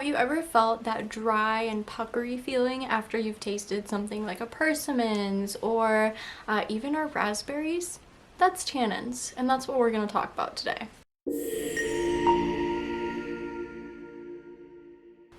Have you ever felt that dry and puckery feeling after you've tasted something like a persimmons or even our raspberries? That's tannins, and that's what we're going to talk about today.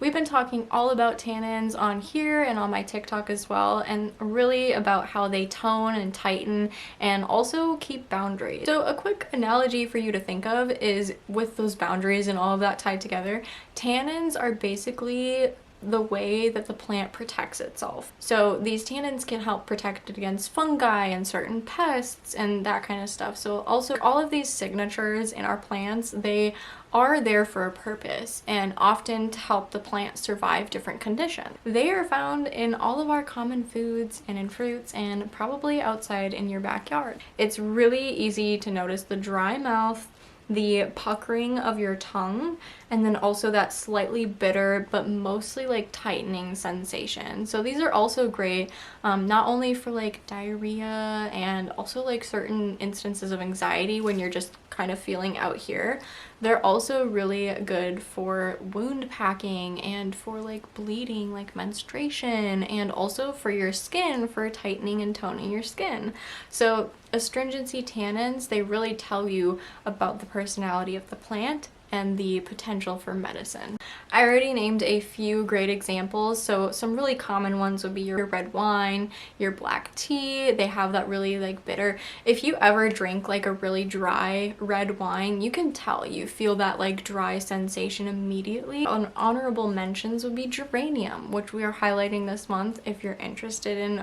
We've been talking all about tannins on here and on my TikTok as well, and really about how they tone and tighten and also keep boundaries. So a quick analogy for you to think of is with those boundaries and all of that tied together, tannins are basically the way that the plant protects itself. So these tannins can help protect it against fungi and certain pests and that kind of stuff. So also all of these signatures in our plants, they are there for a purpose and often to help the plant survive different conditions. They are found in all of our common foods and in fruits and probably outside in your backyard. It's really easy to notice the dry mouth, the puckering of your tongue, and then also that slightly bitter but mostly like tightening sensation. So these are also great not only for like diarrhea and also like certain instances of anxiety when you're just kind of feeling out here. They're also really good for wound packing and for like bleeding, like menstruation, and also for your skin, for tightening and toning your skin. So astringency tannins, they really tell you about the personality of the plant and the potential for medicine. I already named a few great examples, so some really common ones would be your red wine, your black tea. They have that really like bitter. If you ever drink like a really dry red wine, you can tell, you feel that like dry sensation immediately. Honorable mentions would be geranium, which we are highlighting this month if you're interested in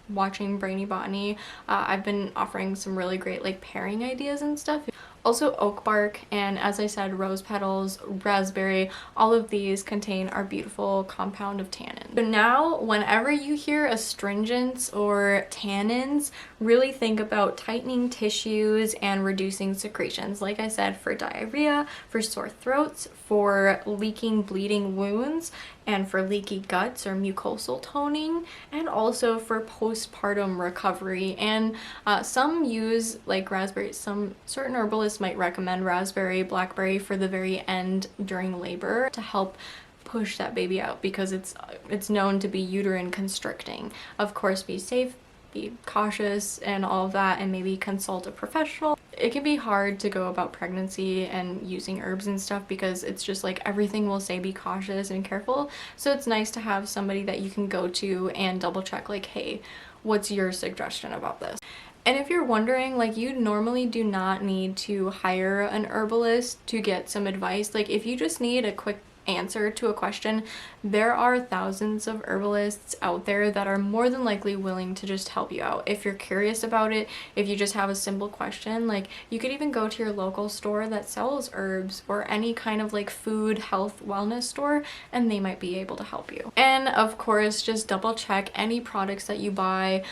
watching Brainy Botany. I've been offering some really great like pairing ideas and stuff. Also oak bark, and as I said, rose petals, raspberry, all of these contain our beautiful compound of tannin. So now whenever you hear astringents or tannins, really think about tightening tissues and reducing secretions. Like I said, for diarrhea, for sore throats, for leaking, bleeding wounds, and for leaky guts or mucosal toning, and also for postpartum recovery. And some use like raspberry, some certain herbalists might recommend raspberry, blackberry for the very end during labor to help push that baby out because it's known to be uterine constricting. Of course, be safe, be cautious and all of that, and maybe consult a professional. It can be hard to go about pregnancy and using herbs and stuff because it's just like everything will say be cautious and careful. So it's nice to have somebody that you can go to and double check like, hey, what's your suggestion about this? And if you're wondering, like, you normally do not need to hire an herbalist to get some advice. Like, if you just need a quick answer to a question, there are thousands of herbalists out there that are more than likely willing to just help you out. If you're curious about it, if you just have a simple question, like you could even go to your local store that sells herbs or any kind of like food, health, wellness store, and they might be able to help you. And of course, just double check any products that you buy.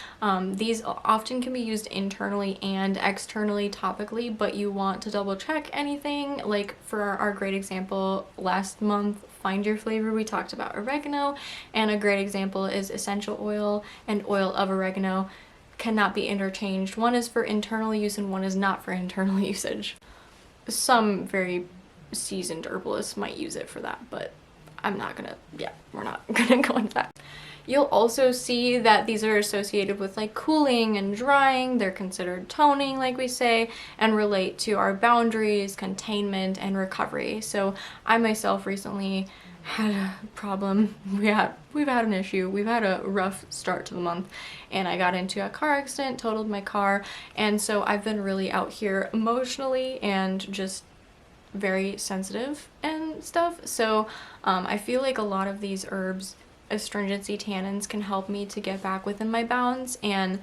These often can be used internally and externally topically, but you want to double check anything. Like for our great example last month, Find Your Flavor, we talked about oregano, and a great example is essential oil and oil of oregano cannot be interchanged. One is for internal use and one is not for internal usage. Some very seasoned herbalists might use it for that, but we're not gonna go into that. You'll also see that these are associated with like cooling and drying. They're considered toning, like we say, and relate to our boundaries, containment, and recovery. So I myself recently had a problem. We've had an issue. We've had a rough start to the month, and I got into a car accident, totaled my car, and so I've been really out here emotionally and just very sensitive and stuff. So I feel like a lot of these herbs, astringency tannins, can help me to get back within my bounds and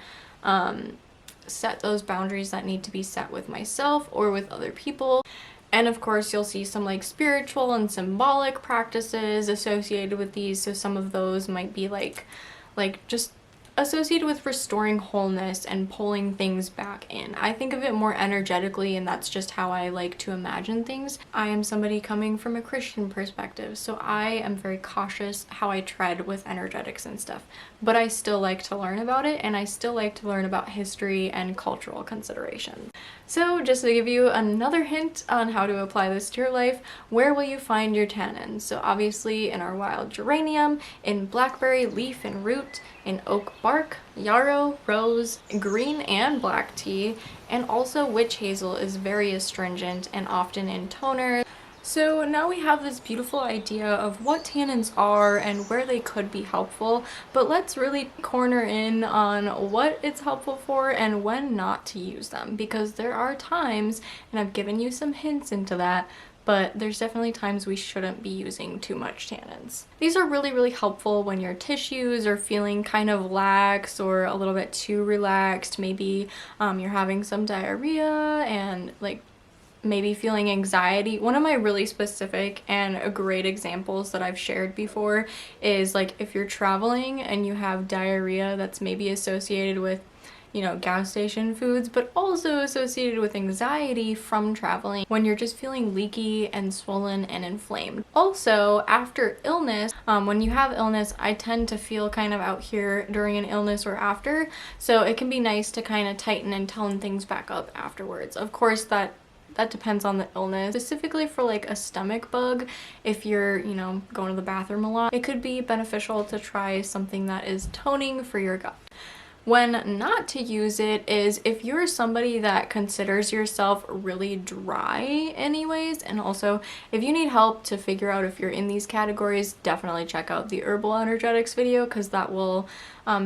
set those boundaries that need to be set with myself or with other people. And of course, you'll see some like spiritual and symbolic practices associated with these. So some of those might be like just associated with restoring wholeness and pulling things back in. I think of it more energetically, and that's just how I like to imagine things. I am somebody coming from a Christian perspective, so I am very cautious how I tread with energetics and stuff. But I still like to learn about it, and I still like to learn about history and cultural considerations. So just to give you another hint on how to apply this to your life, where will you find your tannins? So obviously in our wild geranium, in blackberry leaf and root, in oak bark, yarrow, rose, green and black tea, and also witch hazel is very astringent and often in toner. So now we have this beautiful idea of what tannins are and where they could be helpful, but let's really corner in on what it's helpful for and when not to use them, because there are times, and I've given you some hints into that, but there's definitely times we shouldn't be using too much tannins. These are really helpful when your tissues are feeling kind of lax or a little bit too relaxed. Maybe you're having some diarrhea and like maybe feeling anxiety. One of my really specific and great examples that I've shared before is like if you're traveling and you have diarrhea that's maybe associated with, you know, gas station foods, but also associated with anxiety from traveling, when you're just feeling leaky and swollen and inflamed. Also, after illness, when you have illness, I tend to feel kind of out here during an illness or after, so it can be nice to kind of tighten and tone things back up afterwards. Of course, that depends on the illness. Specifically for like a stomach bug, if you're, you know, going to the bathroom a lot, it could be beneficial to try something that is toning for your gut. When not to use it is if you're somebody that considers yourself really dry anyways, and also if you need help to figure out if you're in these categories, definitely check out the herbal energetics video, because that will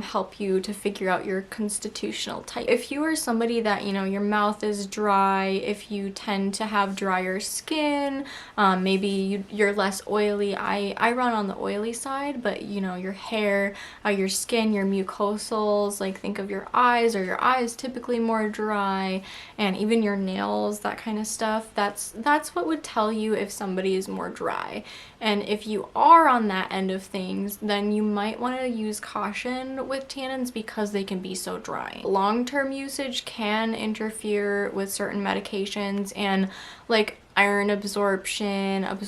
help you to figure out your constitutional type. If you are somebody that, you know, your mouth is dry, if you tend to have drier skin, maybe you're less oily. I run on the oily side, but you know, your hair, your skin, your mucosals, like think of your eyes, or your eyes typically more dry, and even your nails, that kind of stuff. That's what would tell you if somebody is more dry. And if you are on that end of things, then you might want to use caution with tannins because they can be so dry. Long-term usage can interfere with certain medications and like iron absorption of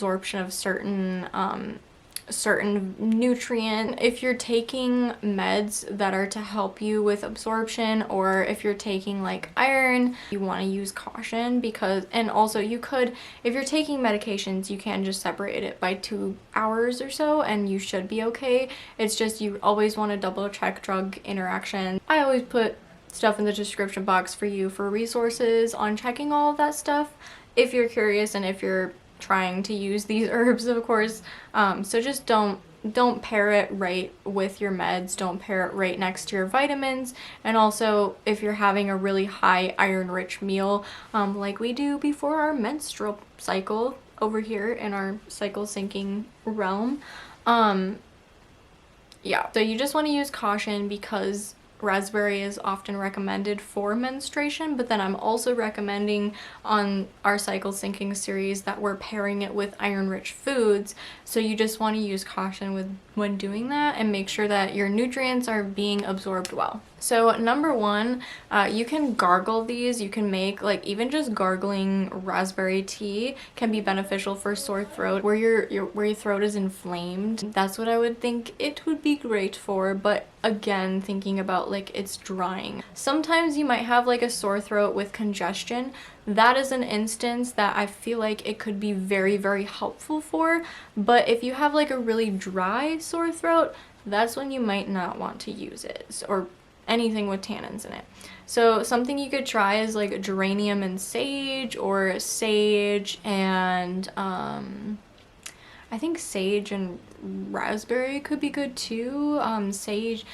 certain nutrient. If you're taking meds that are to help you with absorption, or if you're taking like iron, you want to use caution, because, and also you could, if you're taking medications, you can just separate it by 2 hours or so and you should be okay. It's just you always want to double check drug interaction. I always put stuff in the description box for you for resources on checking all of that stuff if you're curious and if you're trying to use these herbs, of course. So just don't pair it right with your meds, don't pair it right next to your vitamins, and also if you're having a really high iron rich meal like we do before our menstrual cycle over here in our cycle syncing realm, yeah, so you just want to use caution because raspberry is often recommended for menstruation, but then I'm also recommending on our cycle syncing series that we're pairing it with iron rich foods, so you just want to use caution when doing that and make sure that your nutrients are being absorbed well. So number one, you can gargle these. You can make, like, even just gargling raspberry tea can be beneficial for sore throat where your throat is inflamed. That's what I would think it would be great for, but again, thinking about like it's drying. Sometimes you might have like a sore throat with congestion. That is an instance that I feel like it could be very helpful for, but if you have like a really dry sore throat, that's when you might not want to use it, or anything with tannins in it. So something you could try is like geranium and sage, or sage and I think sage and raspberry could be good too. Sage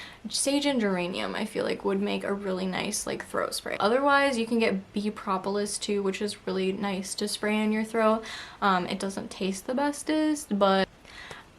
and geranium I feel like would make a really nice like throat spray. Otherwise you can get bee propolis too, which is really nice to spray in your throat. It doesn't taste the bestest, but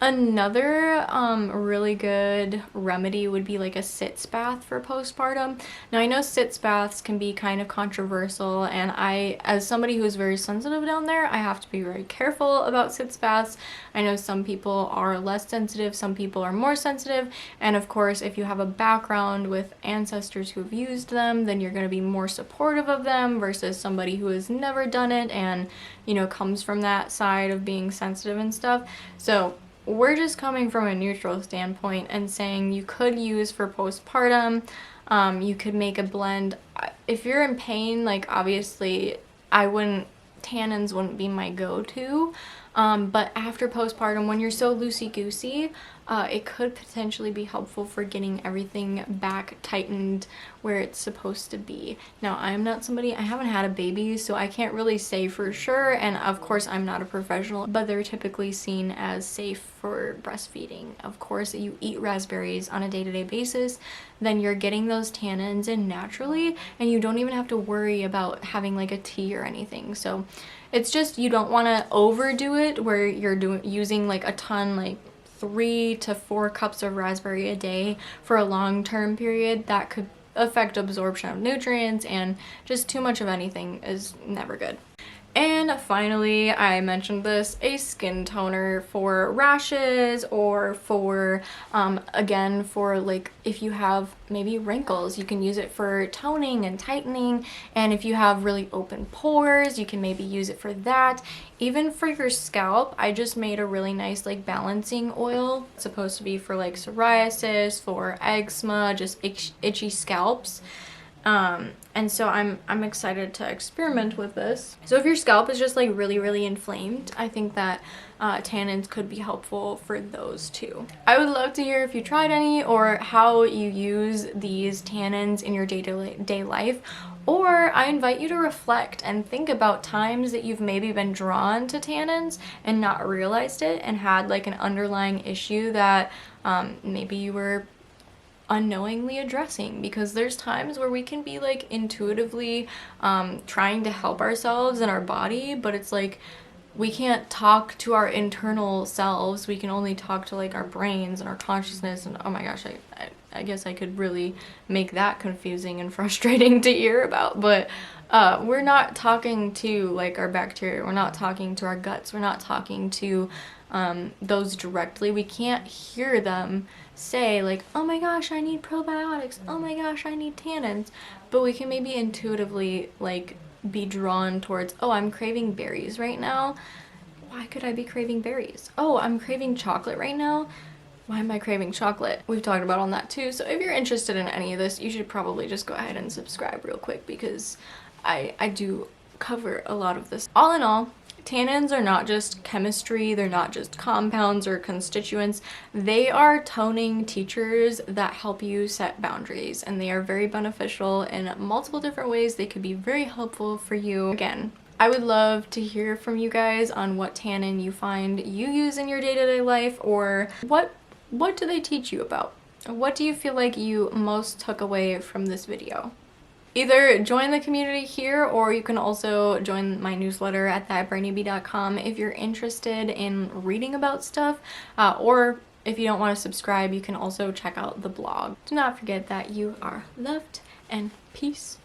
Another really good remedy would be like a sitz bath for postpartum. Now I know sitz baths can be kind of controversial, and I, as somebody who is very sensitive down there, I have to be very careful about sitz baths. I know some people are less sensitive, some people are more sensitive, and of course if you have a background with ancestors who have used them, then you're going to be more supportive of them versus somebody who has never done it and, you know, comes from that side of being sensitive and stuff. So we're just coming from a neutral standpoint and saying you could use for postpartum. You could make a blend. If you're in pain, like obviously tannins wouldn't be my go-to. But after postpartum, when you're so loosey-goosey, it could potentially be helpful for getting everything back tightened where it's supposed to be. Now, I haven't had a baby, so I can't really say for sure, and of course I'm not a professional, but they're typically seen as safe for breastfeeding. Of course, you eat raspberries on a day-to-day basis, then you're getting those tannins in naturally, and you don't even have to worry about having like a tea or anything. So it's just, you don't want to overdo it where you're using like a ton, like 3 to 4 cups of raspberry a day for a long-term period. That could affect absorption of nutrients, and just too much of anything is never good. And finally, I mentioned this, a skin toner for rashes or for, again, for like if you have maybe wrinkles, you can use it for toning and tightening. And if you have really open pores, you can maybe use it for that. Even for your scalp, I just made a really nice like balancing oil. It's supposed to be for like psoriasis, for eczema, just itchy scalps. And so I'm excited to experiment with this. So if your scalp is just like really inflamed, I think that tannins could be helpful for those too. I would love to hear if you tried any or how you use these tannins in your day-to-day life. Or I invite you to reflect and think about times that you've maybe been drawn to tannins and not realized it and had like an underlying issue that maybe you were unknowingly addressing, because there's times where we can be like intuitively trying to help ourselves and our body, but it's like we can't talk to our internal selves. We can only talk to like our brains and our consciousness, and oh my gosh, I guess I could really make that confusing and frustrating to hear about, but we're not talking to like our bacteria, we're not talking to our guts, we're not talking to those directly. We can't hear them say like, oh my gosh, I need probiotics, oh my gosh, I need tannins, but we can maybe intuitively like be drawn towards, oh, I'm craving berries right now. Why could I be craving berries? Oh, I'm craving chocolate right now. Why am I craving chocolate? We've talked about on that too. So if you're interested in any of this, you should probably just go ahead and subscribe real quick, because I do cover a lot of this. All in all, tannins are not just chemistry, they're not just compounds or constituents, they are toning teachers that help you set boundaries, and they are very beneficial in multiple different ways. They could be very helpful for you. Again, I would love to hear from you guys on what tannin you find you use in your day-to-day life, or what do they teach you about? What do you feel like you most took away from this video? Either join the community here, or you can also join my newsletter at thatbrainnewbie.com if you're interested in reading about stuff, or if you don't want to subscribe, you can also check out the blog. Do not forget that you are loved, and peace